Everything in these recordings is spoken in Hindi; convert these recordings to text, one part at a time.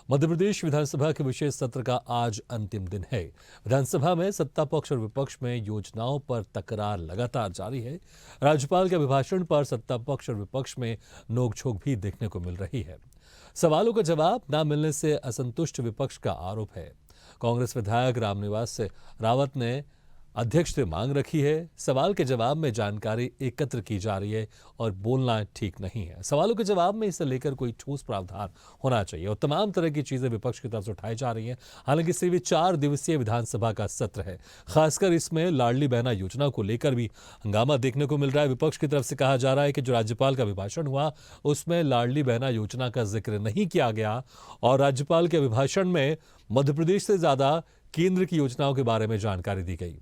मध्य प्रदेश विधानसभा के विशेष सत्र का आज अंतिम दिन है। विधानसभा में सत्ता पक्ष और विपक्ष में योजनाओं पर तकरार लगातार जारी है। राज्यपाल के अभिभाषण पर सत्ता पक्ष और विपक्ष में नोकझोंक भी देखने को मिल रही है। सवालों का जवाब न मिलने से असंतुष्ट विपक्ष का आरोप है। कांग्रेस विधायक रामनिवास रावत ने अध्यक्ष से मांग रखी है। सवाल के जवाब में जानकारी एकत्र की जा रही है और बोलना ठीक नहीं है। सवालों के जवाब में इसे लेकर कोई ठोस प्रावधान होना चाहिए और तमाम तरह की चीजें विपक्ष की तरफ से उठाई जा रही हैं। हालांकि सिर्फ 4 दिवसीय विधानसभा का सत्र है। खासकर इसमें लाडली बहना योजना को लेकर भी हंगामा देखने को मिल रहा है। विपक्ष की तरफ से कहा जा रहा है कि जो राज्यपाल का अभिभाषण हुआ उसमें लाडली बहना योजना का जिक्र नहीं किया गया और राज्यपाल के अभिभाषण में मध्य प्रदेश से ज्यादा केंद्र की योजनाओं के बारे में जानकारी दी गई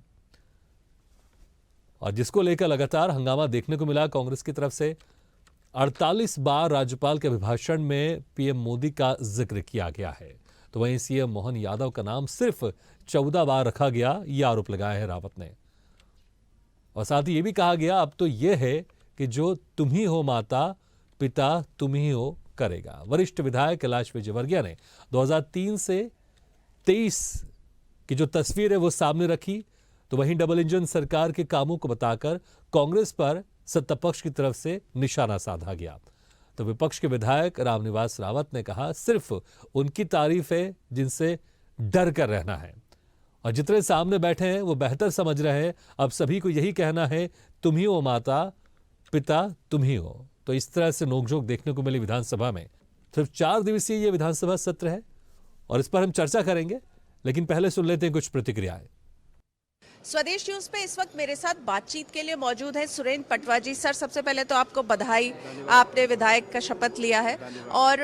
और जिसको लेकर लगातार हंगामा देखने को मिला। कांग्रेस की तरफ से 48 बार राज्यपाल के अभिभाषण में पीएम मोदी का जिक्र किया गया है, तो वहीं सीएम मोहन यादव का नाम सिर्फ 14 बार रखा गया, यह आरोप लगाया है रावत ने। और साथ ही यह भी कहा गया अब तो यह है कि जो तुम ही हो माता पिता तुम ही हो करेगा। वरिष्ठ विधायक कैलाश विजयवर्गीय ने 2003 से 23 की जो तस्वीर है वो सामने रखी, तो वहीं डबल इंजन सरकार के कामों को बताकर कांग्रेस पर सत्ता पक्ष की तरफ से निशाना साधा गया। तो विपक्ष के विधायक रामनिवास रावत ने कहा सिर्फ उनकी तारीफ है जिनसे डर कर रहना है और जितने सामने बैठे हैं वो बेहतर समझ रहे हैं। अब सभी को यही कहना है तुम ही हो माता पिता तुम ही हो। तो इस तरह से नोकझोंक देखने को मिली विधानसभा में। सिर्फ 4 दिवसीय ये विधानसभा सत्र है और इस पर हम चर्चा करेंगे, लेकिन पहले सुन लेते हैं कुछ प्रतिक्रियाएं। स्वदेश न्यूज पे इस वक्त मेरे साथ बातचीत के लिए मौजूद है सुरेंद्र पटवा जी। सर, सबसे पहले तो आपको बधाई, आपने विधायक का शपथ लिया है और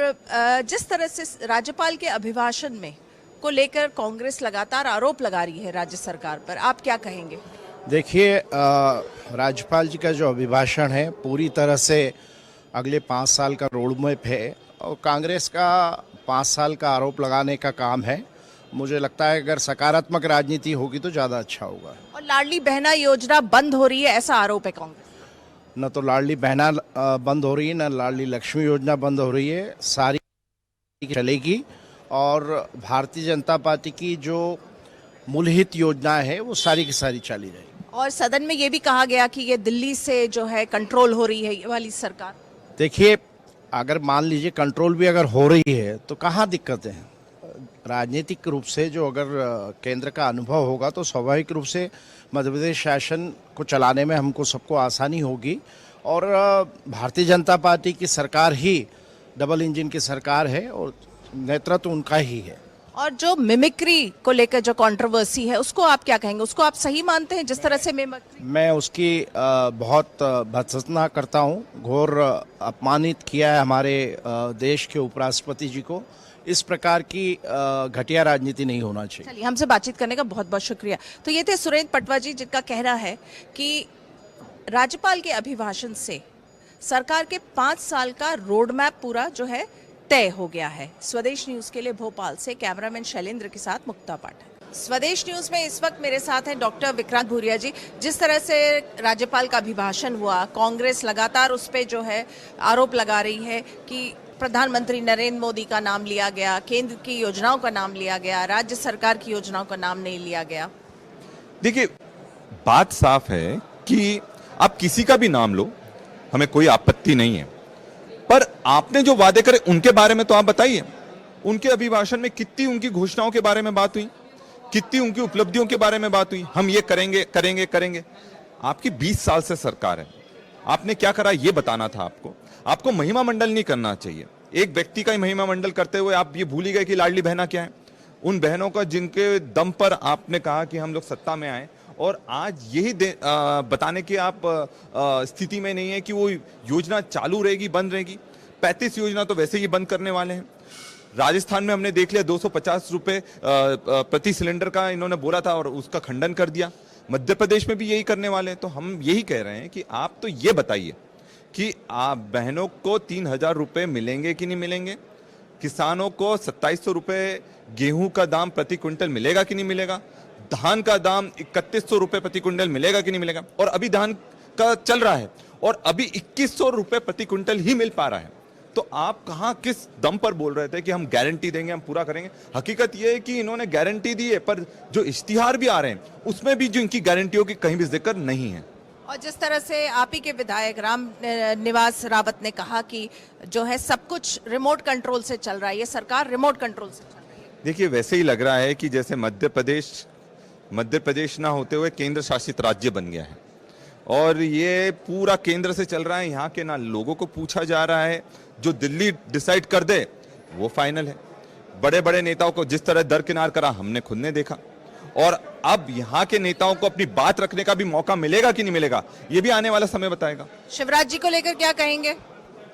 जिस तरह से राज्यपाल के अभिभाषण में को लेकर कांग्रेस लगातार आरोप लगा रही है राज्य सरकार पर, आप क्या कहेंगे? देखिए, राज्यपाल जी का जो अभिभाषण है पूरी तरह से अगले 5 साल का रोड मैप है और कांग्रेस का 5 साल का आरोप लगाने का काम है। मुझे लगता है अगर सकारात्मक राजनीति होगी तो ज़्यादा अच्छा होगा। और लाडली बहना योजना बंद हो रही है, ऐसा आरोप है कांग्रेस। न तो लाडली बहना बंद हो रही है, न लाडली लक्ष्मी योजना बंद हो रही है। सारी चलेगी और भारतीय जनता पार्टी की जो मूलहित योजनाएं है वो सारी की सारी चली रहेगी। और सदन में ये भी कहा गया कि ये दिल्ली से जो है कंट्रोल हो रही है ये वाली सरकार। देखिए, अगर मान लीजिए कंट्रोल भी अगर हो रही है तो कहाँ दिक्कतें हैं। राजनीतिक रूप से जो अगर केंद्र का अनुभव होगा तो स्वाभाविक रूप से मध्य प्रदेश शासन को चलाने में हमको सबको आसानी होगी और भारतीय जनता पार्टी की सरकार ही डबल इंजन की सरकार है और नेतृत्व उनका ही है। और जो मिमिक्री को लेकर जो कंट्रोवर्सी है उसको आप क्या कहेंगे? उसको आप सही मानते हैं जिस तरह से मिमिक्री? मैं उसकी बहुत भत्सना करता हूँ। घोर अपमानित किया है हमारे देश के उपराष्ट्रपति जी को। इस प्रकार की घटिया राजनीति नहीं होना चाहिए। चलिए, हमसे बातचीत करने का बहुत बहुत शुक्रिया। तो ये थे सुरेंद्र पटवा जी, जिनका कहना है कि राज्यपाल के अभिभाषण से सरकार के 5 साल का रोड मैप पूरा जो है तय हो गया है। स्वदेश न्यूज के लिए भोपाल से कैमरामैन शैलेंद्र के साथ मुक्ता पाठक। स्वदेश न्यूज में इस वक्त मेरे साथ हैं डॉक्टर विक्रांत भूरिया जी। जिस तरह से राज्यपाल का अभिभाषण हुआ, कांग्रेस लगातार उस पर जो है आरोप लगा रही है कि प्रधानमंत्री नरेंद्र मोदी का नाम लिया गया, केंद्र की योजनाओं का नाम लिया गया, राज्य सरकार की योजनाओं का नाम नहीं लिया गया। देखिए, बात साफ है कि आप किसी का भी नाम लो, हमें कोई आपत्ति नहीं है, पर आपने जो वादे करे उनके बारे में तो आप बताइए। उनके अभिभाषण में कितनी उनकी घोषणाओं के बारे में बात हुई, कितनी उनकी उपलब्धियों के बारे में बात हुई, हम ये करेंगे करेंगे करेंगे। आपकी 20 साल से सरकार है, आपने क्या करा ये बताना था आपको महिमा मंडल नहीं करना चाहिए। एक व्यक्ति का ही महिमा मंडल करते हुए आप ये भूल ही गए कि लाडली बहना क्या है। उन बहनों का जिनके दम पर आपने कहा कि हम लोग सत्ता में आए और आज यही बताने की आप स्थिति में नहीं है कि वो योजना चालू रहेगी बंद रहेगी। 35 योजना तो वैसे ही बंद करने वाले हैं। राजस्थान में हमने देख लिया 250 रुपए प्रति सिलेंडर का इन्होंने बोला था और उसका खंडन कर दिया। मध्य प्रदेश में भी यही करने वाले हैं। तो हम यही कह रहे हैं कि आप तो ये बताइए कि आप बहनों को 3000 रुपए मिलेंगे कि नहीं मिलेंगे, किसानों को 2700 रुपए गेहूं का दाम प्रति क्विंटल मिलेगा कि नहीं मिलेगा, धान का दाम 3100 रुपए प्रति क्विंटल मिलेगा कि नहीं मिलेगा। और अभी धान का चल रहा है और अभी 2100 रुपए प्रति क्विंटल ही मिल पा रहा है। तो आप कहां किस दम पर बोल रहे थे कि हम गारंटी देंगे, हम पूरा करेंगे? हकीकत यह है कि इन्होंने गारंटी दी है, पर जो इश्तिहार भी आ रहे हैं उसमें भी जो इनकी गारंटियों की कहीं भी जिक्र नहीं है। और जिस तरह से आप ही के विधायक राम निवास रावत ने कहा कि जो है सब कुछ रिमोट कंट्रोल से चल रहा है, ये सरकार रिमोट कंट्रोल से चल रही है। देखिए, वैसे ही लग रहा है कि जैसे मध्य प्रदेश ना होते हुए केंद्र शासित राज्य बन गया है और ये पूरा केंद्र से चल रहा है। यहाँ के ना लोगों को पूछा जा रहा है, जो दिल्ली डिसाइड कर दे वो फाइनल है। बड़े बड़े नेताओं को जिस तरह दरकिनार करा हमने खुद ने देखा, और अब यहाँ के नेताओं को अपनी बात रखने का भी मौका मिलेगा कि नहीं मिलेगा, ये भी आने वाला समय बताएगा। शिवराज जी को लेकर क्या कहेंगे?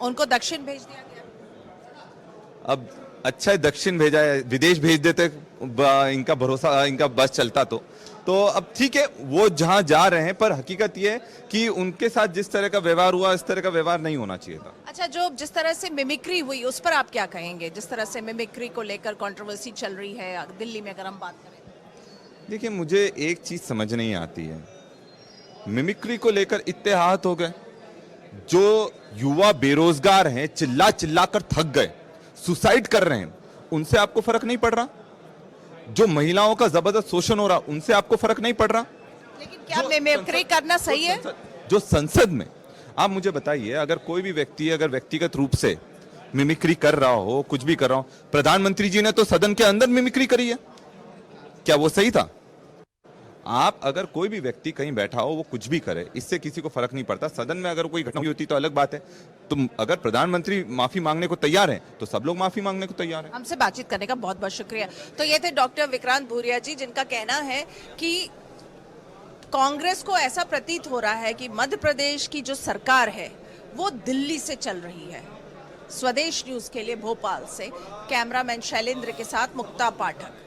उनको दक्षिण भेज दिया गया। अब अच्छा है दक्षिण भेजा है, विदेश भेज देते इनका भरोसा, इनका बस चलता तो अब ठीक है, वो जहां जा रहे हैं, पर हकीकत ये है कि उनके साथ जिस तरह का व्यवहार हुआ इस तरह का व्यवहार नहीं होना चाहिए था। अच्छा, जो जिस तरह से मिमिक्री हुई उस पर आप क्या कहेंगे? जिस तरह से मिमिक्री को लेकर कंट्रोवर्सी चल रही है दिल्ली में, अगर हम बात करें। देखिए, मुझे एक चीज समझ नहीं आती है, मिमिक्री को लेकर इतने आहत हो गए। जो युवा बेरोजगार हैं, चिल्ला चिल्ला कर थक गए, सुसाइड कर रहे हैं, उनसे आपको फर्क नहीं पड़ रहा? जो महिलाओं का जबरदस्त शोषण हो रहा, उनसे आपको फर्क नहीं पड़ रहा? लेकिन क्या मिमिक्री करना सही है? जो संसद में, आप मुझे बताइए, अगर कोई भी व्यक्ति अगर व्यक्तिगत रूप से मिमिक्री कर रहा हो, कुछ भी कर रहा हो, प्रधानमंत्री जी ने तो सदन के अंदर मिमिक्री करी है, क्या वो सही था? आप अगर कोई भी व्यक्ति कहीं बैठा हो वो कुछ भी करे, इससे किसी को फर्क नहीं पड़ता। सदन में अगर कोई घटना हुई होती तो अलग बात है। तो अगर प्रधानमंत्री माफी मांगने को तैयार हैं तो सब लोग माफी मांगने को तैयार हैं। हमसे बातचीत करने का बहुत बहुत शुक्रिया। तो ये थे डॉक्टर विक्रांत भूरिया जी, जिनका कहना है कि कांग्रेस को ऐसा प्रतीत हो रहा है कि मध्य प्रदेश की जो सरकार है वो दिल्ली से चल रही है। स्वदेश न्यूज के लिए भोपाल से कैमरामैन शैलेंद्र के साथ मुक्ता पाठक।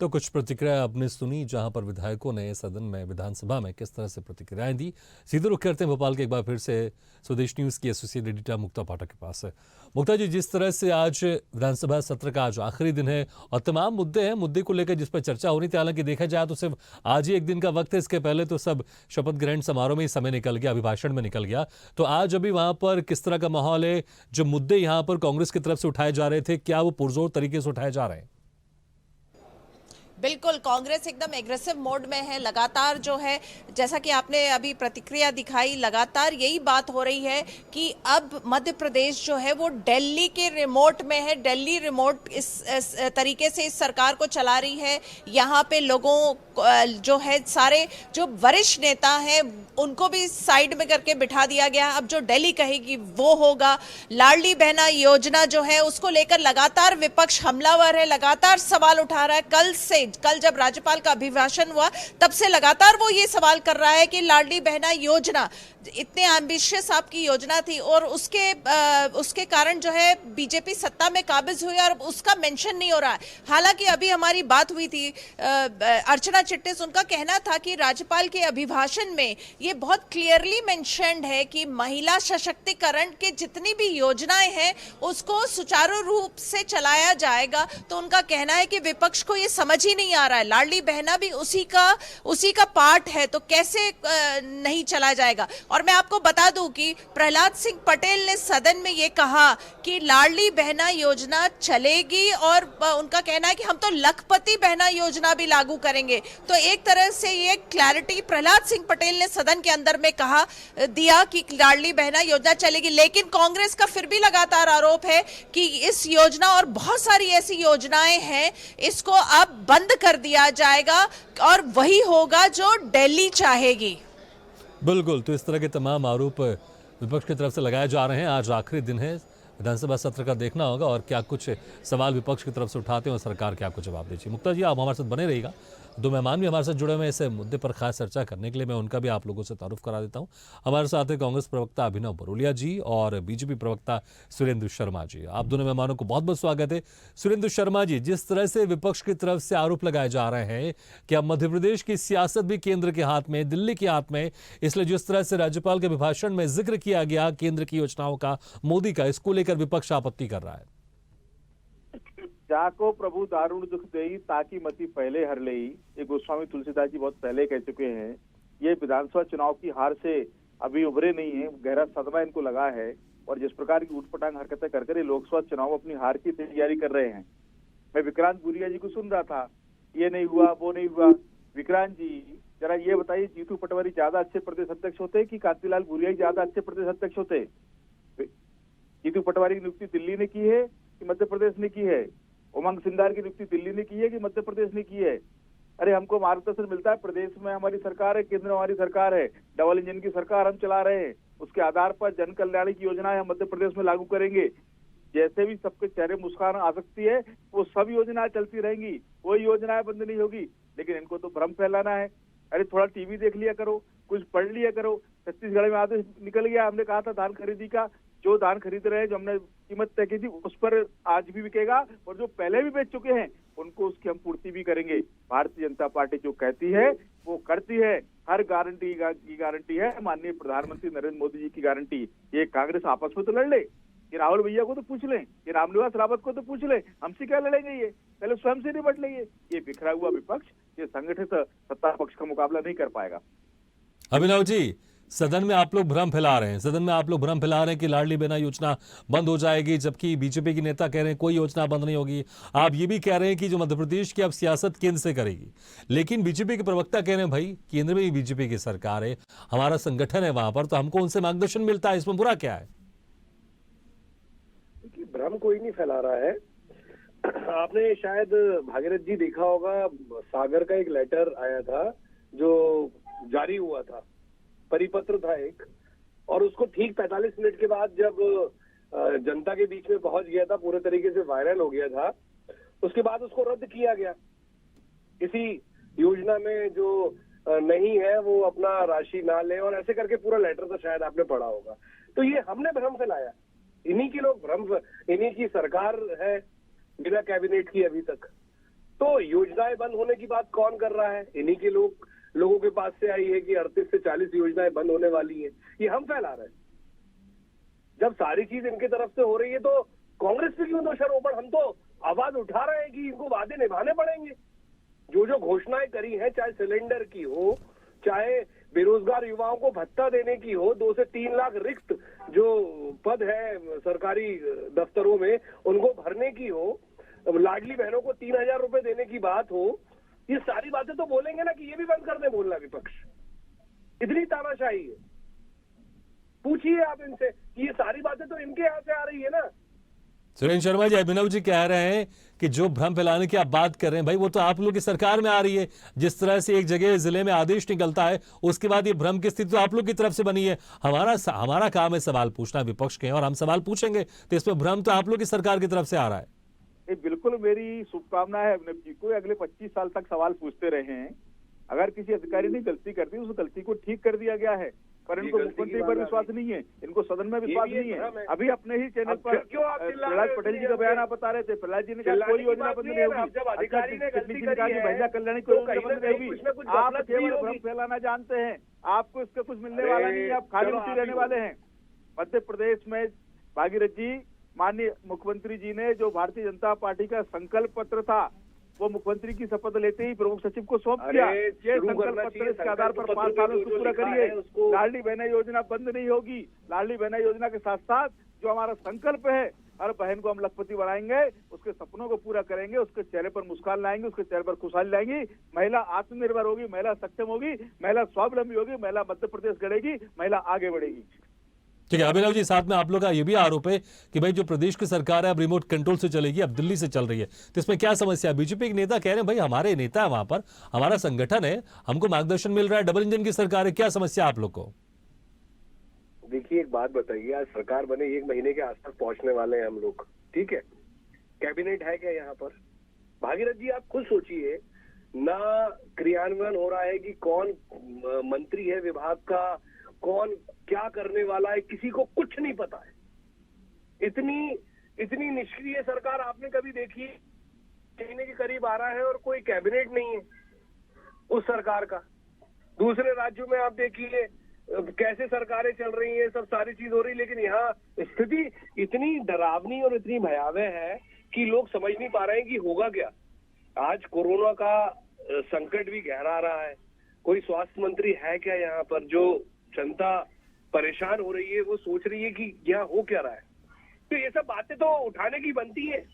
तो कुछ प्रतिक्रिया आपने सुनी, जहां पर विधायकों ने सदन में, विधानसभा में किस तरह से प्रतिक्रियाएं दी। सीधे रुख करते हैं भोपाल के एक बार फिर से स्वदेश न्यूज की एसोसिएट एडिटर मुक्ता पाठक के पास है। मुक्ता जी, जिस तरह से आज विधानसभा सत्र का आज आखिरी दिन है और तमाम मुद्दे हैं, मुद्दे को लेकर जिस पर चर्चा हो रही थी, हालांकि देखा जाए तो सिर्फ आज ही एक दिन का वक्त है, इसके पहले तो सब शपथ ग्रहण समारोह में ही समय निकल गया, अभिभाषण में निकल गया। तो आज अभी वहां पर किस तरह का माहौल है? जो मुद्दे यहाँ पर कांग्रेस की तरफ से उठाए जा रहे थे, क्या वो पुरजोर तरीके से उठाए जा रहे हैं? बिल्कुल, कांग्रेस एकदम एग्रेसिव मोड में है। लगातार जो है, जैसा कि आपने अभी प्रतिक्रिया दिखाई, लगातार यही बात हो रही है कि अब मध्य प्रदेश जो है वो दिल्ली के रिमोट में है। दिल्ली रिमोट इस तरीके से इस सरकार को चला रही है। यहाँ पे लोगों जो है, सारे जो वरिष्ठ नेता हैं उनको भी साइड में करके बिठा दिया गया। अब जो दिल्ली कहेगी वो होगा। लाडली बहना योजना जो है उसको लेकर लगातार विपक्ष हमलावर है, लगातार सवाल उठा रहा है। कल जब राज्यपाल का अभिभाषण हुआ तब से लगातार वो ये सवाल कर रहा है कि लाडली बहना योजना इतने एम्बिशियस आपकी योजना थी और उसके कारण जो है बीजेपी सत्ता में काबिज हुई और उसका मेंशन नहीं हो रहा है। हालांकि अभी हमारी बात हुई थी अर्चना चिटनिस, उनका कहना था कि राज्यपाल के अभिभाषण में ये बहुत क्लियरली मेंशन्ड है कि महिला सशक्तिकरण के जितनी भी योजनाएं हैं उसको सुचारू रूप से चलाया जाएगा। तो उनका कहना है कि विपक्ष को ये समझ ही नहीं आ रहा है, लाडली बहना भी उसी का पार्ट है, तो कैसे नहीं चला जाएगा। और मैं आपको बता दूं कि प्रहलाद सिंह पटेल ने सदन में ये कहा कि लाडली बहना योजना चलेगी और उनका कहना है कि हम तो लखपति बहना योजना भी लागू करेंगे। तो एक तरह से ये क्लैरिटी प्रहलाद सिंह पटेल ने सदन के अंदर में कहा दिया कि लाडली बहना योजना चलेगी। लेकिन कांग्रेस का फिर भी लगातार आरोप है कि इस योजना और बहुत सारी ऐसी योजनाएं हैं, इसको अब बंद कर दिया जाएगा और वही होगा जो दिल्ली चाहेगी। बिल्कुल, तो इस तरह के तमाम आरोप विपक्ष की तरफ से लगाए जा रहे हैं। आज आखिरी दिन है विधानसभा सत्र का, देखना होगा और क्या कुछ सवाल विपक्ष की तरफ से उठाते हैं और सरकार क्या कुछ जवाब दीजिए। मुक्ता जी, आप हमारे साथ बने रहिएगा। दो मेहमान भी हमारे साथ जुड़े हुए हैं इस मुद्दे पर खास चर्चा करने के लिए, मैं उनका भी आप लोगों से तारुफ करा देता हूं। हमारे साथ है कांग्रेस प्रवक्ता अभिनव बरोलिया जी और बीजेपी प्रवक्ता सुरेंद्र शर्मा जी। आप दोनों मेहमानों को बहुत बहुत स्वागत है। सुरेंद्र शर्मा जी, जिस तरह से विपक्ष की तरफ से आरोप लगाए जा रहे हैं कि अब मध्य प्रदेश की सियासत भी केंद्र के हाथ में, दिल्ली के हाथ में, इसलिए जिस तरह से राज्यपाल के अभिभाषण में जिक्र किया गया केंद्र की योजनाओं का, मोदी का, इसको लेकर विपक्ष आपत्ति कर रहा है। जाको प्रभु दारुण दुख देई ताकि मति पहले हर लेई, ये गोस्वामी तुलसीदास जी बहुत पहले कह चुके हैं। ये विधानसभा चुनाव की हार से अभी उभरे नहीं है, गहरा सदमा इनको लगा है और जिस प्रकार की ऊटपटांग हरकतें कर कर ये लोकसभा चुनाव अपनी हार की तैयारी कर रहे हैं। मैं विक्रांत भूरिया जी को सुन रहा था, ये नहीं हुआ वो नहीं हुआ। विक्रांत जी जरा ये बताइए, जीतू पटवारी ज्यादा अच्छे प्रदेश अध्यक्ष होते कि कांतिलाल भूरिया ज्यादा अच्छे प्रदेश अध्यक्ष होते? जीतू पटवारी की नियुक्ति दिल्ली ने की है कि मध्य प्रदेश ने की है? उमंग सिंगार की नियुक्ति दिल्ली ने की है कि मध्य प्रदेश ने की है? अरे हमको मार्गदर्शन मिलता है, प्रदेश में हमारी सरकार है, केंद्र में हमारी सरकार है, डबल इंजन की सरकार हम चला रहे हैं, उसके आधार पर जन कल्याण की योजनाएं हम मध्य प्रदेश में लागू करेंगे। जैसे भी सबके चेहरे मुस्कान आ सकती है वो सब योजनाएं चलती रहेंगी, कोई योजनाएं बंद नहीं होगी। लेकिन इनको तो भ्रम फैलाना है। अरे थोड़ा टीवी देख लिया करो, कुछ पढ़ लिया करो। छत्तीसगढ़ में आदेश निकल गया, हमने कहा था धान खरीदी का, जो धान खरीद रहे हैं, जो हमने कीमत तय की थी उस पर आज भी बिकेगा, और जो पहले भी बेच चुके हैं उनको उसकी हम पूर्ति भी करेंगे। भारतीय जनता पार्टी जो कहती है वो करती है, हर गारंटी की गारंटी है माननीय प्रधानमंत्री नरेंद्र मोदी जी की गारंटी। ये कांग्रेस आपस में तो लड़ ले, ये राहुल भैया को तो पूछ लें, ये रामनिवास रावत को तो पूछ लें, हमसे क्या लड़ेंगे? ये पहले स्वयं से निपट लेंगे। ये बिखरा हुआ विपक्ष, ये संगठित सत्ता पक्ष का मुकाबला नहीं कर पाएगा। अभिनव जी, सदन में आप लोग भ्रम फैला रहे हैं, सदन में आप लोग भ्रम फैला रहे हैं कि लाडली बहना योजना बंद हो जाएगी, जबकि बीजेपी के नेता कह रहे हैं कोई योजना बंद नहीं होगी। आप ये भी कह रहे हैं कि जो मध्य प्रदेश की अब सियासत केंद्र से करेगी, लेकिन बीजेपी के प्रवक्ता कह रहे हैं भाई केंद्र में भी बीजेपी की सरकार है, हमारा संगठन है वहां पर, तो हमको उनसे मार्गदर्शन मिलता है, इसमें बुरा क्या है? भ्रम कोई नहीं फैला रहा है। आपने शायद भागीरथ जी देखा होगा, सागर का एक लेटर आया था जो जारी हुआ था, परिपत्र था एक, और उसको ठीक 45 मिनट के बाद जब जनता के बीच में पहुंच गया था, पूरे तरीके से वायरल हो गया था, उसके बाद उसको रद्द किया गया। इसी योजना में जो नहीं है वो अपना राशि ना ले, और ऐसे करके पूरा लेटर था, शायद आपने पढ़ा होगा। तो ये हमने भ्रम फैलाया, इन्हीं की लोग भ्रम, इन्हीं की सरकार है बिना कैबिनेट की अभी तक। तो योजनाएं बंद होने की बात कौन कर रहा है? इन्हीं के लोगों के पास से आई है कि 38 से 40 योजनाएं बंद होने वाली हैं। ये हम फैला रहे हैं। जब सारी चीज इनके तरफ से हो रही है तो कांग्रेस पे क्यों दोषारोपण? हम तो आवाज उठा रहे हैं कि इनको वादे निभाने पड़ेंगे। जो जो घोषणाएं करी हैं, चाहे सिलेंडर की हो, चाहे बेरोजगार युवाओं को भत्ता देने की हो, 2 से 3 लाख रिक्त जो पद है सरकारी दफ्तरों में उनको भरने की हो, लाडली बहनों को 3000 रुपए देने की बात हो, ये सारी बातें तो बोलेंगे ना कि ये भी बंद कर दे बोलना विपक्ष। इतनी तानाशाही है। पूछिए आप इनसे कि ये सारी बातें तो इनके यहाँ से आ रही है ना। सुरेंद्र शर्मा जी, अभिनव जी कह रहे हैं कि जो भ्रम फैलाने की आप बात कर रहे हैं भाई, वो तो आप लोग की सरकार में आ रही है। जिस तरह से एक जगह जिले में आदेश निकलता है, उसके बाद ये भ्रम की स्थिति तो आप लोग की तरफ से बनी है। हमारा काम है सवाल पूछना विपक्ष के, और हम सवाल पूछेंगे, तो इसमें भ्रम तो आप लोग की सरकार की तरफ से आ रहा है। ये बिल्कुल मेरी शुभकामना है अभिनव जी को, अगले 25 साल तक सवाल पूछते रहे हैं। अगर किसी अधिकारी ने गलती कर दी, उस गलती को ठीक कर दिया गया है, पर इनको मुख्यमंत्री पर विश्वास नहीं है, इनको सदन में विश्वास नहीं है। अभी अपने ही चैनल पर प्रहलाद पटेल जी का बयान आप बता रहे थे, प्रहलाद जी ने कहा कोई योजना बंद नहीं होगी, अधिकारी ने गलती कहा कि महिला कल्याण की योजना बंद नहीं होगी। आप केवल भ्रम फैलाना जानते हैं, आपको इसका कुछ मिलने वाला नहीं है, आप खाली उसी रहने वाले हैं। मध्य प्रदेश में भागीरथ जी, माननीय मुख्यमंत्री जी ने जो भारतीय जनता पार्टी का संकल्प पत्र था वो मुख्यमंत्री की शपथ लेते ही प्रमुख सचिव को सौंप दिया। ये संकल्प पत्र इसके आधार पर 5 सालों से पूरा करिए। लाडली बहना योजना बंद नहीं होगी। लाडली बहना योजना के साथ साथ जो हमारा संकल्प है, हर बहन को हम लखपति बनाएंगे, उसके सपनों को पूरा करेंगे, उसके चेहरे पर मुस्कान लाएंगे, उसके चेहरे पर खुशहाली लाएंगी। महिला आत्मनिर्भर होगी, महिला सक्षम होगी, महिला स्वावलंबी होगी, महिला मध्य प्रदेश गढ़ेगी, महिला आगे बढ़ेगी। ठीक है अभिनव जी, साथ में आप लोग का ये भी आरोप है कि भाई जो प्रदेश की सरकार है अब रिमोट कंट्रोल से चलेगी, अब दिल्ली से चल रही है, तो इसमें क्या समस्या है? बीजेपी के नेता कह रहे हैं भाई हमारे नेता है वहां पर, हमारा संगठन है, हमको मार्गदर्शन मिल रहा है, डबल इंजन की सरकार है, क्या समस्या आप लोग को? देखिए एक बात बताइए, आज सरकार बने 1 महीने के आसपास पहुंचने वाले हैं हम लोग, ठीक है? कैबिनेट है क्या यहाँ पर? भागीरथ जी आप खुद सोचिए ना, क्रियान्वयन हो रहा है कि कौन मंत्री है विभाग का, कौन क्या करने वाला है, किसी को कुछ नहीं पता है। इतनी निष्क्रिय सरकार आपने कभी देखी? महीने के करीब आ रहा है और कोई कैबिनेट नहीं है उस सरकार का। दूसरे राज्यों में आप देखिए कैसे सरकारें चल रही हैं, सब सारी चीज हो रही, लेकिन यहाँ स्थिति इतनी डरावनी और इतनी भयावह है कि लोग समझ नहीं पा रहे हैं कि होगा क्या। आज कोरोना का संकट भी गहरा रहा है, कोई स्वास्थ्य मंत्री है क्या यहाँ पर जो जनता परेशान हो रही है, वो सोच रही है कि यहाँ हो क्या रहा है। तो ये सब बातें तो उठाने की बनती है।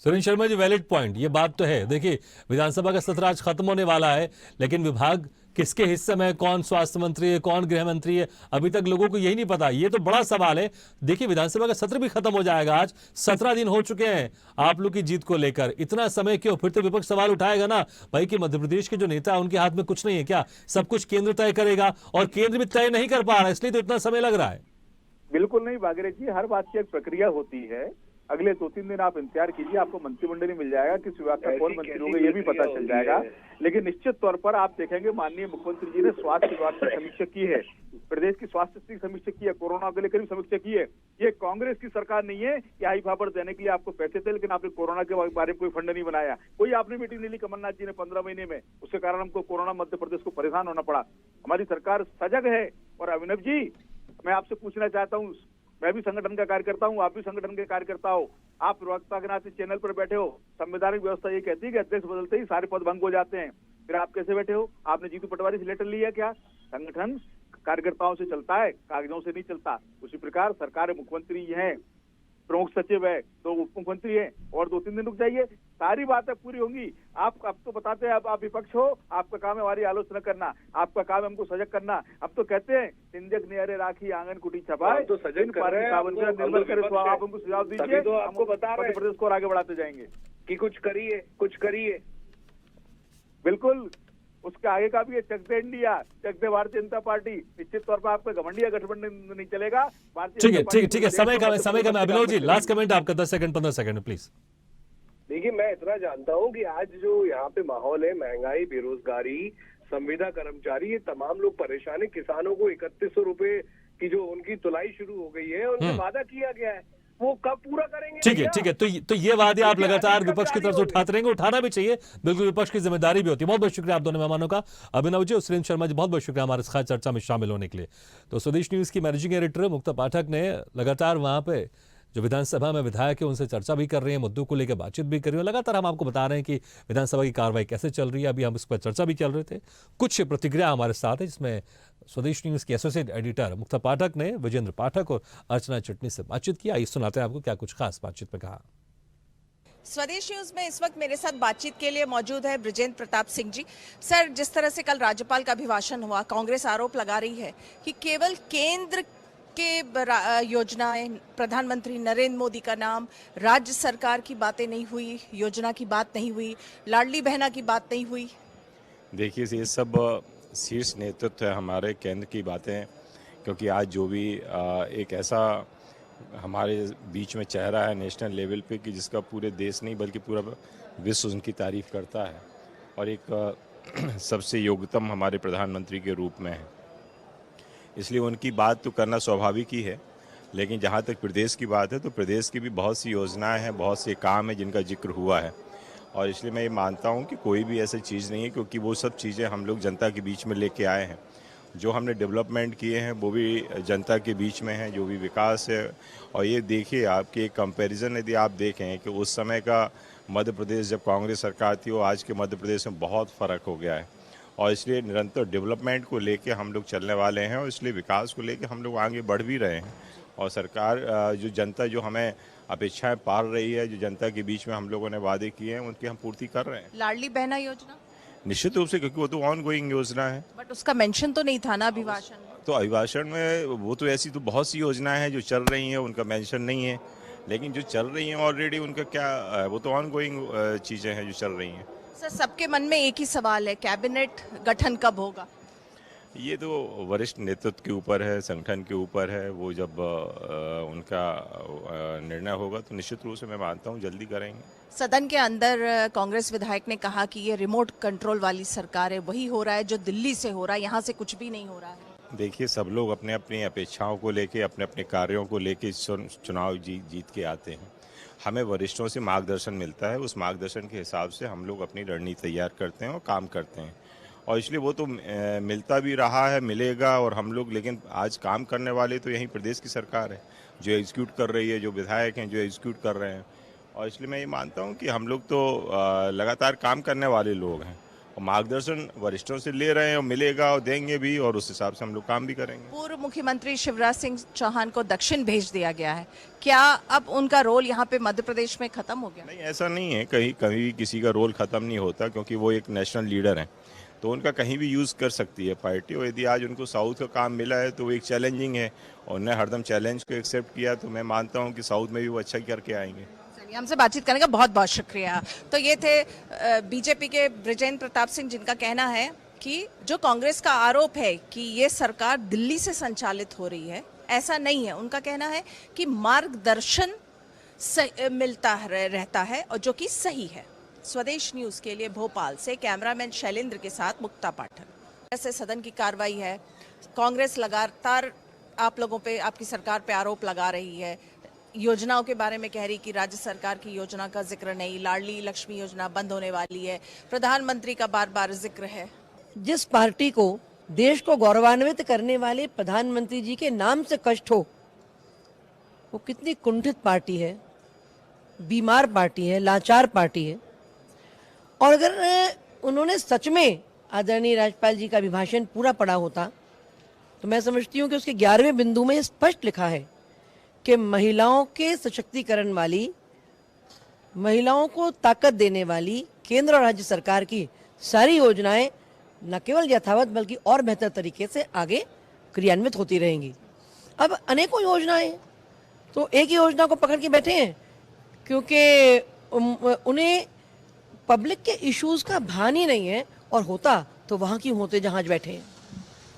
सुरेंद्र शर्मा जी, वैलिड पॉइंट, ये बात तो है। देखिए, विधानसभा का सत्र आज खत्म होने वाला है, लेकिन विभाग किसके हिस्से में है, कौन स्वास्थ्य मंत्री है, कौन गृह मंत्री है, अभी तक लोगों को यही नहीं पता। ये तो बड़ा सवाल है। देखिए, विधानसभा का सत्र भी खत्म हो जाएगा आज, 17 दिन हो चुके हैं आप लोग की जीत को लेकर। इतना समय क्यों? फिर तो विपक्ष सवाल उठाएगा ना भाई कि मध्य प्रदेश के जो नेता है उनके हाथ में कुछ नहीं है क्या? सब कुछ केंद्र तय करेगा, और केंद्र भी तय नहीं कर पा रहा है, इसलिए तो इतना समय लग रहा है। बिल्कुल नहीं भागीरथ जी, हर बात की एक प्रक्रिया होती है। अगले 2-3 दिन आप इंतजार कीजिए, आपको मंत्रिमंडल मिल जाएगा, किस विभाग का कौन मंत्री होगा ये भी पता चल जाएगा। लेकिन निश्चित तौर पर आप देखेंगे माननीय मुख्यमंत्री जी ने स्वास्थ्य विभाग की समीक्षा की है, प्रदेश की स्वास्थ्य स्थिति की समीक्षा की है, कोरोना को लेकर भी समीक्षा की है। ये कांग्रेस की सरकार नहीं है कि हाई फावर देने के लिए आपको पैसे थे, लेकिन आपने कोरोना के बारे में कोई फंड नहीं बनाया, कोई आपने मीटिंग नहीं ली कमलनाथ जी ने 15 महीने में। उसके कारण हमको कोरोना मध्य प्रदेश को परेशान होना पड़ा। हमारी सरकार सजग है। और अभिनव जी, मैं आपसे पूछना चाहता हूँ, मैं भी संगठन का कार्यकर्ता हूँ, आप भी संगठन के कार्यकर्ता हो, आप प्रवक्ता के नाते चैनल पर बैठे हो। संवैधानिक व्यवस्था ये कहती है कि अध्यक्ष बदलते ही सारे पद भंग हो जाते हैं। फिर आप कैसे बैठे हो? आपने जीतू पटवारी से लेटर लिया क्या? संगठन कार्यकर्ताओं से चलता है, कागजों से नहीं चलता। उसी प्रकार सरकार, मुख्यमंत्री है, प्रमुख सचिव है, तो उप मुख्यमंत्री है, और 2-3 दिन रुक जाइए, सारी बातें पूरी होंगी। आप अब तो बताते हैं आप विपक्ष हो, आपका काम है हमारी आलोचना करना, आपका काम है हमको सजग करना। अब तो कहते हैं सिंधक नियरे राखी आंगन कुटी छपाए, तो सजग कर रहे हैं, निर्भर करे तो आप हमको सुझाव दीजिए, तो आपको बता रहे हैं प्रदेश को और आगे बढ़ाते जाएंगे कि कुछ करिए, कुछ करिए। बिल्कुल, उसके आगे का भी है, चक दे इंडिया, चक दे भारतीय जनता पार्टी। निश्चित तौर पर आपका घमंडिया गठबंधन नहीं चलेगा। ठीक है, समय का मैं अभिनव जी, लास्ट कमेंट आपका 10 सेकंड 15 सेकंड प्लीज। देखिए, मैं इतना जानता हूँ कि आज जो यहाँ पे माहौल है, महंगाई, बेरोजगारी, संविदा कर्मचारी, ये तमाम लोग परेशान है। किसानों को 3100 रुपए की जो उनकी तुलाई शुरू हो गई है, उनसे वादा किया गया है, वो कब पूरा करेंगे? ठीक है, तो ये वादे आप लगातार विपक्ष की तरफ से उठाते रहेंगे, उठाना भी चाहिए, बिल्कुल विपक्ष की जिम्मेदारी भी होती है। बहुत बहुत शुक्रिया आप दोनों मेहमानों का, अभिनव जी और सुरेंद्र शर्मा जी, बहुत बहुत शुक्रिया हमारे खास चर्चा में शामिल होने के लिए। तो स्वदेश न्यूज की मैनेजिंग एडिटर मुक्ता पाठक ने लगातार वहां पे जो विधानसभा में विधायक है उनसे चर्चा भी कर रहे हैं, मुद्दों को लेकर बातचीत भी कर रही है। लगातार हम आपको बता रहे हैं कि विधानसभा की कार्रवाई कैसे चल रही है। अभी हम इस पर चर्चा भी चल रहे थे। कुछ प्रतिक्रिया हमारे साथ है, जिसमें स्वदेश न्यूज की एसोसिएट एडिटर मुक्ता पाठक ने विजेंद्र पाठक और अर्चना चिटनी से बातचीत किया। आइए सुनाते हैं आपको क्या कुछ खास बातचीत में कहा। स्वदेश न्यूज में इस वक्त मेरे साथ बातचीत के लिए मौजूद है ब्रिजेंद्र प्रताप सिंह जी। सर, जिस तरह से कल राज्यपाल का अभिभाषण हुआ, कांग्रेस आरोप लगा रही है कि केवल केंद्र के योजनाएं, प्रधानमंत्री नरेंद्र मोदी का नाम, राज्य सरकार की बातें नहीं हुई, योजना की बात नहीं हुई, लाडली बहना की बात नहीं हुई। देखिए, ये सब शीर्ष नेतृत्व है हमारे केंद्र की बातें, क्योंकि आज जो भी एक ऐसा हमारे बीच में चेहरा है नेशनल लेवल पे कि जिसका पूरे देश नहीं बल्कि पूरा विश्व उनकी तारीफ करता है, और एक सबसे योग्यतम हमारे प्रधानमंत्री के रूप में है, इसलिए उनकी बात तो करना स्वाभाविक ही है। लेकिन जहाँ तक प्रदेश की बात है, तो प्रदेश की भी बहुत सी योजनाएं हैं, बहुत से काम हैं जिनका जिक्र हुआ है, और इसलिए मैं ये मानता हूँ कि कोई भी ऐसी चीज़ नहीं है, क्योंकि वो सब चीज़ें हम लोग जनता के बीच में लेके आए हैं। जो हमने डेवलपमेंट किए हैं वो भी जनता के बीच में है, जो भी विकास है। और ये देखिए, आपकी एक कंपैरिजन यदि आप देखें कि उस समय का मध्य प्रदेश जब कांग्रेस सरकार थी और आज के मध्य प्रदेश में बहुत फ़र्क हो गया है, और इसलिए निरंतर डेवलपमेंट को लेके हम लोग चलने वाले हैं, और इसलिए विकास को लेके हम लोग आगे बढ़ भी रहे हैं। और सरकार जो जनता जो हमें अपेक्षाएं पाल रही है, जो जनता के बीच में हम लोगों ने वादे किए हैं, उनकी हम पूर्ति कर रहे हैं। लाडली बहना योजना निश्चित रूप से, क्योंकि वो तो ऑन गोइंग योजना है। बट उसका मेंशन तो नहीं था ना अभिभाषण में। तो अभिभाषण में वो तो ऐसी तो बहुत सी योजनाएं हैं जो चल रही हैं, उनका मेंशन नहीं है, लेकिन जो चल रही हैं ऑलरेडी उनका क्या, वो तो ऑन गोइंग चीज़ें हैं जो चल रही हैं। सर, सबके मन में एक ही सवाल है, कैबिनेट गठन कब होगा? ये तो वरिष्ठ नेतृत्व के ऊपर है, संगठन के ऊपर है। वो जब उनका निर्णय होगा तो निश्चित रूप से मैं मानता हूँ जल्दी करेंगे। सदन के अंदर कांग्रेस विधायक ने कहा कि ये रिमोट कंट्रोल वाली सरकार है, वही हो रहा है जो दिल्ली से हो रहा है, यहाँ से कुछ भी नहीं हो रहा है। देखिए, सब लोग अपने अपनी अपेक्षाओं को लेके, अपने अपने कार्यों को लेके चुनाव जीत के आते हैं। हमें वरिष्ठों से मार्गदर्शन मिलता है, उस मार्गदर्शन के हिसाब से हम लोग अपनी रणनीति तैयार करते हैं और काम करते हैं, और इसलिए वो तो मिलता भी रहा है, मिलेगा। और हम लोग, लेकिन आज काम करने वाले तो यहीं प्रदेश की सरकार है जो एग्जीक्यूट कर रही है, जो विधायक हैं जो एग्जीक्यूट कर रहे हैं, और इसलिए मैं ये मानता हूँ कि हम लोग तो लगातार काम करने वाले लोग हैं, और मार्गदर्शन वरिष्ठों से ले रहे हैं और मिलेगा और देंगे भी, और उस हिसाब से हम लोग काम भी करेंगे। पूर्व मुख्यमंत्री शिवराज सिंह चौहान को दक्षिण भेज दिया गया है, क्या अब उनका रोल यहाँ पे मध्य प्रदेश में खत्म हो गया? नहीं, ऐसा नहीं है, कहीं कभी किसी का रोल खत्म नहीं होता, क्योंकि वो एक नेशनल लीडर हैं, तो उनका कहीं भी यूज़ कर सकती है पार्टी। और यदि आज उनको साउथ का काम मिला है तो वो एक चैलेंजिंग है, और उन्होंने हरदम चैलेंज को एक्सेप्ट किया, तो मैं मानता हूँ कि साउथ में भी वो अच्छा करके आएंगे। चलिए, हमसे बातचीत करने का बहुत बहुत शुक्रिया। तो ये थे बीजेपी के बृजेंद्र प्रताप सिंह, जिनका कहना है कि जो कांग्रेस का आरोप है कि ये सरकार दिल्ली से संचालित हो रही है, ऐसा नहीं है। उनका कहना है कि मार्गदर्शन मिलता रहता है और जो कि सही है। स्वदेश न्यूज के लिए भोपाल से कैमरामैन शैलेंद्र के साथ मुक्ता पाठक। ऐसे सदन की कार्रवाई है, कांग्रेस लगातार आप लोगों पे, आपकी सरकार पे आरोप लगा रही है, योजनाओं के बारे में कह रही कि राज्य सरकार की योजना का जिक्र नहीं, लाडली लक्ष्मी योजना बंद होने वाली है, प्रधानमंत्री का बार बार जिक्र है। जिस पार्टी को देश को गौरवान्वित करने वाले प्रधानमंत्री जी के नाम से कष्ट हो, वो कितनी कुंठित पार्टी है, बीमार पार्टी है, लाचार पार्टी है। और अगर उन्होंने सच में आदरणीय राज्यपाल जी का अभिभाषण पूरा पढ़ा होता तो मैं समझती हूँ कि उसके 11वें बिंदु में स्पष्ट लिखा है कि महिलाओं के सशक्तिकरण वाली, महिलाओं को ताकत देने वाली केंद्र और राज्य सरकार की सारी योजनाएं न केवल यथावत बल्कि और बेहतर तरीके से आगे क्रियान्वित होती रहेंगी। अब अनेकों योजनाएं, तो एक ही योजना को पकड़ के बैठे हैं क्योंकि उन्हें पब्लिक के इश्यूज का भान ही नहीं है, और होता तो वहां क्यों होते जहां बैठे हैं।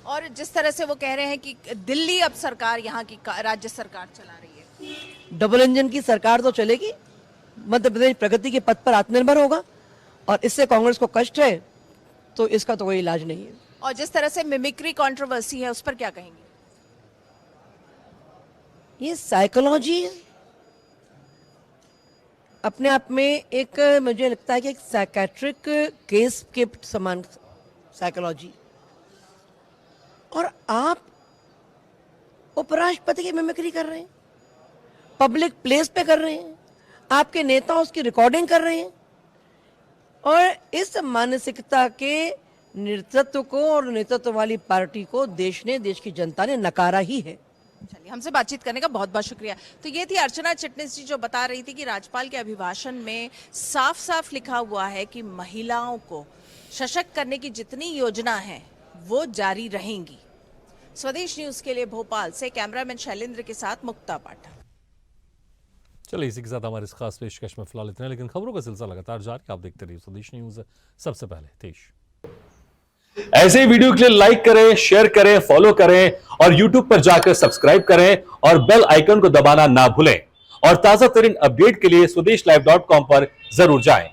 और जिस तरह से वो कह रहे हैं कि दिल्ली अब सरकार यहाँ की राज्य सरकार चला रही है, डबल इंजन की सरकार तो चलेगी, मध्य प्रदेश प्रगति के पथ पर आत्मनिर्भर होगा, और इससे कांग्रेस को कष्ट है तो इसका तो कोई इलाज नहीं है। और जिस तरह से मिमिक्री कंट्रोवर्सी है, उस पर क्या कहेंगे? ये साइकोलॉजी अपने आप में एक, मुझे लगता है कि एक साइकेट्रिक केस के समान साइकोलॉजी। और आप उपराष्ट्रपति की मिमिक्री कर रहे हैं, पब्लिक प्लेस पे कर रहे हैं, आपके नेता उसकी रिकॉर्डिंग कर रहे हैं, और इस मानसिकता के नेतृत्व को और नेतृत्व वाली पार्टी को देश की जनता ने नकारा ही है। चलिए, हमसे बातचीत करने का बहुत बहुत शुक्रिया। तो ये थी अर्चना चिटनिस जी, जो बता रही थी कि राज्यपाल के अभिभाषण में साफ साफ लिखा हुआ है कि महिलाओं को सशक्त करने की जितनी योजना है वो जारी रहेंगी। स्वदेश न्यूज के लिए भोपाल से कैमरामैन शैलेंद्र के साथ मुक्ता पाठक। चलिए, इसी के साथ हमारे इस खास पेशकश में फिलहाल इतना, लेकिन खबरों का सिलसिला लगातार जारी। आप देखते रहिए स्वदेश न्यूज। सबसे पहले देश। ऐसे ही वीडियो के लिए लाइक करें, शेयर करें, फॉलो करें और YouTube पर जाकर सब्सक्राइब करें और बेल आइकन को दबाना ना भूलें। और ताजा तरीन अपडेट के लिए स्वदेशलाइव.com पर जरूर जाएं।